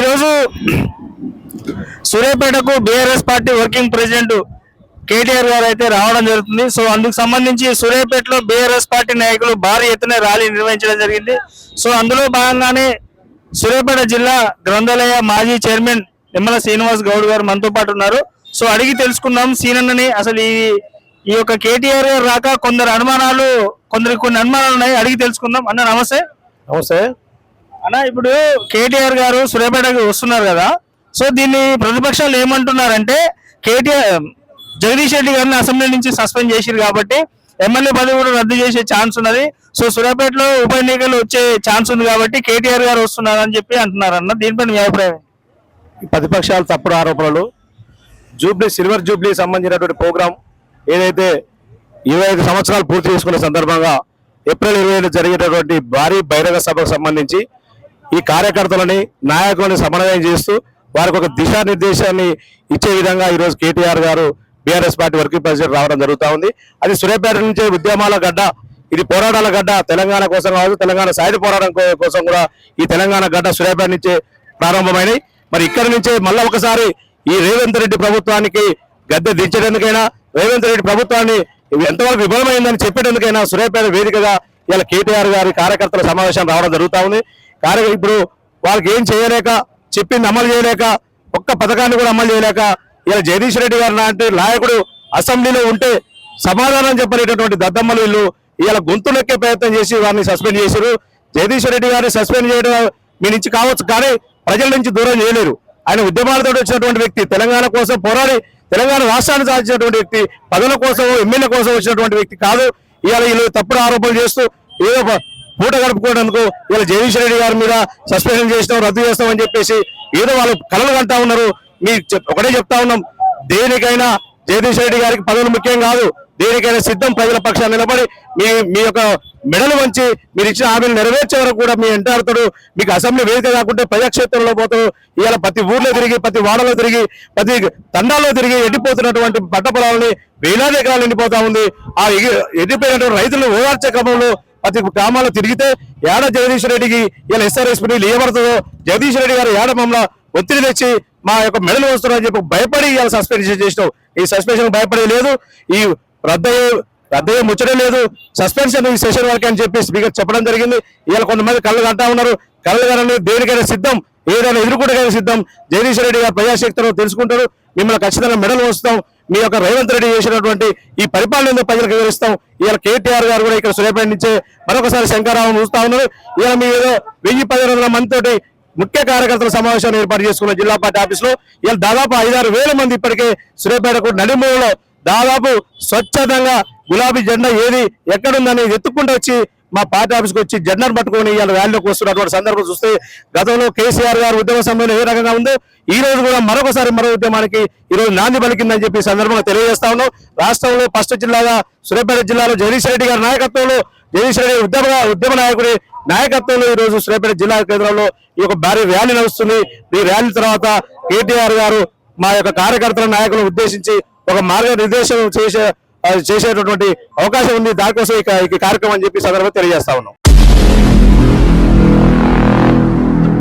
ఈరోజు సూర్యాపేటకు BRS party working president KTR గారు అయితే రావడం జరుగుతుంది. సో అందుకు సంబంధించి సూర్యాపేటలో బీఆర్ఎస్ పార్టీ నాయకులు భారీ ఎత్తున ర్యాలీ నిర్వహించడం జరిగింది. సో అందులో భాగంగానే సూర్యాపేట జిల్లా గ్రంథాలయ మాజీ చైర్మన్ నిమ్మల శ్రీనివాస్ గౌడ్ గారు మనతో పాటు ఉన్నారు. సో అడిగి తెలుసుకుందాం సీనన్నని, అసలు ఈ యొక్క కేటీఆర్ గారు రాక కొన్ని అనుమానాలు ఉన్నాయి, అడిగి తెలుసుకుందాం. అన్న నమస్తే. నమస్తే అన్న, ఇప్పుడు కేటీఆర్ గారు సూర్యాపేటకు వస్తున్నారు కదా, సో దీన్ని ప్రతిపక్షాలు ఏమంటున్నారంటే కేటీఆర్ జగదీష్ రెడ్డి గారిని అసెంబ్లీ నుంచి సస్పెండ్ చేసిరు కాబట్టి ఎమ్మెల్యే పదవి కూడా రద్దు చేసే ఛాన్స్ ఉన్నది. సో సూర్యాపేటలో ఉప ఎన్నికలు వచ్చే ఛాన్స్ ఉంది కాబట్టి కేటీఆర్ గారు వస్తున్నారు అని చెప్పి అంటున్నారు. అన్న దీనిపైన మీ అభిప్రాయం? ప్రతిపక్షాలు తప్పుడు ఆరోపణలు. సిల్వర్ జూబ్లీ సంబంధించినటువంటి ప్రోగ్రాం ఏదైతే 25 సంవత్సరాలు పూర్తి చేసుకునే సందర్భంగా ఏప్రిల్ 20 జరిగేటటువంటి భారీ బహిరంగ సభకు సంబంధించి ఈ కార్యకర్తలని నాయకులని సమన్వయం చేస్తూ వారికి ఒక దిశానిర్దేశాన్ని ఇచ్చే విధంగా ఈరోజు కేటీఆర్ గారు బీఆర్ఎస్ పార్టీ వర్కింగ్ ప్రెసిడెంట్ రావడం జరుగుతూ ఉంది. అది సూర్యాపేట నుంచే ఉద్యమాల గడ్డ, ఇది పోరాటాల గడ్డ. తెలంగాణ కోసం కావచ్చు, తెలంగాణ సాయుధ పోరాటం కోసం కూడా ఈ తెలంగాణ గడ్డ సూర్యాపేట నుంచే ప్రారంభమైనవి. మరి ఇక్కడి నుంచే మళ్ళీ ఒకసారి ఈ రేవంత్ రెడ్డి ప్రభుత్వానికి గద్దె దించడానికైనా, రేవంత్ రెడ్డి ప్రభుత్వాన్ని ఎంతవరకు విఫలమైందని చెప్పేందుకైనా సూర్యాపేట వేదికగా ఇలా కేటీఆర్ గారి కార్యకర్తల సమావేశం రావడం జరుగుతూ ఉంది. ఇప్పుడు వాళ్ళకి ఏం చేయలేక, చెప్పింది అమలు చేయలేక, ఒక్క పథకాన్ని కూడా అమలు చేయలేక ఇలా జగదీష్ రెడ్డి గారు లాంటి నాయకుడు అసెంబ్లీలో ఉంటే సమాధానం చెప్పలేటటువంటి దద్దమ్మలు వీళ్ళు ఇలా గొంతు నొక్కే ప్రయత్నం చేసి వారిని సస్పెండ్ చేశారు. జగదీష్ రెడ్డి గారిని సస్పెండ్ చేయడం మీ నుంచి కావచ్చు, కానీ ప్రజల నుంచి దూరం చేయలేరు. ఆయన ఉద్యమాలతో వచ్చినటువంటి వ్యక్తి, తెలంగాణ కోసం పోరాడి తెలంగాణ రాష్ట్రాన్ని సాధించినటువంటి వ్యక్తి, పదవుల కోసం ఎమ్మెల్యే కోసం వచ్చినటువంటి వ్యక్తి కాదు. ఇవాళ వీళ్ళు తప్పుడు ఆరోపణలు చేస్తూ ఏదో పూట గడుపుకోవడానికి ఇలా జగదీష్ రెడ్డి గారి మీద సస్పెన్షన్ చేసినాం, రద్దు చేస్తాం అని చెప్పేసి ఏదో వాళ్ళు కలలు కంటా ఉన్నారు. ఒకటే చెప్తా ఉన్నాం, దేనికైనా జగదీష్ రెడ్డి గారికి పదవులు ముఖ్యం కాదు, దేనికైనా సిద్ధం. ప్రజల పక్షాన్ని నిలబడి మీ యొక్క మెడలు వంచి మీరు ఇచ్చిన హామీలు నెరవేర్చే వరకు కూడా మీ ఎంటాడుతాడు. మీకు అసెంబ్లీ వేదిక కాకుంటే ప్రజాక్షేత్రంలో పోతాడు. ఇవాళ ప్రతి ఊర్లో తిరిగి, ప్రతి వాడలో తిరిగి, ప్రతి తండాల్లో తిరిగి ఎండిపోతున్నటువంటి పంట పొలాలని వేలాది ఎకరాలు ఎండిపోతా ఉంది. ఆ ఎండిపోయినటువంటి రైతులను ఓదార్చే క్రమంలో ప్రతి గ్రామాల్లో తిరిగితే ఏడ జగదీష్ రెడ్డికి ఇలా ఎస్ఆర్ఎస్పీ ఏమడుతుందో, జగదీష్ రెడ్డి గారు ఏడ మమ్మల్ని ఒత్తిడి తెచ్చి మా యొక్క మెడలు వస్తున్నారని చెప్పి భయపడి ఇలా సస్పెన్షన్ చేసినావు. ఈ సస్పెన్షన్ భయపడే లేదు, ఈ రద్దయ్యే ముచ్చడే లేదు, సస్పెన్షన్ ఈ సెషన్ వరకు అని చెప్పి స్పీకర్ చెప్పడం జరిగింది. ఇవాళ కొంతమంది కళ్ళు కంటా ఉన్నారు. కళ్ళు కానీ దేనికైనా సిద్ధం, ఏదైనా ఎదుర్కొంటకైనా సిద్ధం. జగదీష్ రెడ్డి గారు ప్రజాశక్తిలో తెలుసుకుంటారు. మిమ్మల్ని ఖచ్చితంగా మెడలు వస్తాం. మీ యొక్క రేవంత్ రెడ్డి చేసినటువంటి ఈ పరిపాలన ప్రజలకు వివరిస్తాం. ఇవాళ కేటీఆర్ గారు కూడా ఇక్కడ సూర్యాపేట నుంచే మరొకసారి శంకరావు చూస్తా ఉన్నారు. ఇవాళ మీ ఏదో 1000-1500 మందితోటి ముఖ్య కార్యకర్తల సమావేశాన్ని ఏర్పాటు చేసుకున్న జిల్లా పార్టీ ఆఫీసులో ఇవాళ దాదాపు 5-6 వేల మంది ఇప్పటికే సూర్యాపేటకు నడిమూలలో దాదాపు స్వచ్ఛందంగా గులాబీ జెండా ఏది ఎక్కడుందని ఎత్తుకుంటూ వచ్చి మా పార్టీ ఆఫీస్కి వచ్చి జెండాను పట్టుకొని ఇవాళ ర్యాలీలోకి వస్తున్నటువంటి సందర్భం చూస్తే గతంలో కేసీఆర్ గారు ఉద్యమ సమయంలో ఏ రకంగా ఉందో ఈ రోజు కూడా మరొకసారి మరో ఉద్యమానికి ఈ రోజు నాంది పలికిందని చెప్పి సందర్భంగా తెలియజేస్తా ఉన్నాం. రాష్ట్రంలో ఫస్ట్ జిల్లాగా సూర్యాపేట జిల్లాలో జగదీష్ రెడ్డి గారి నాయకత్వంలో, జగదీష్ రెడ్డి ఉద్యమ నాయకుడి నాయకత్వంలో ఈ రోజు సూర్యాపేట జిల్లా కేంద్రంలో ఈ యొక్క భారీ ర్యాలీ నడుస్తుంది. ఈ ర్యాలీ తర్వాత కేటీఆర్ గారు మా యొక్క కార్యకర్తల నాయకులను ఉద్దేశించి ఒక మార్గనిర్దేశం చేసేటటువంటి అవకాశం ఉంది. దానికోసం ఈ కార్యక్రమం అని చెప్పి సందర్భంగా తెలియజేస్తా ఉన్నాం.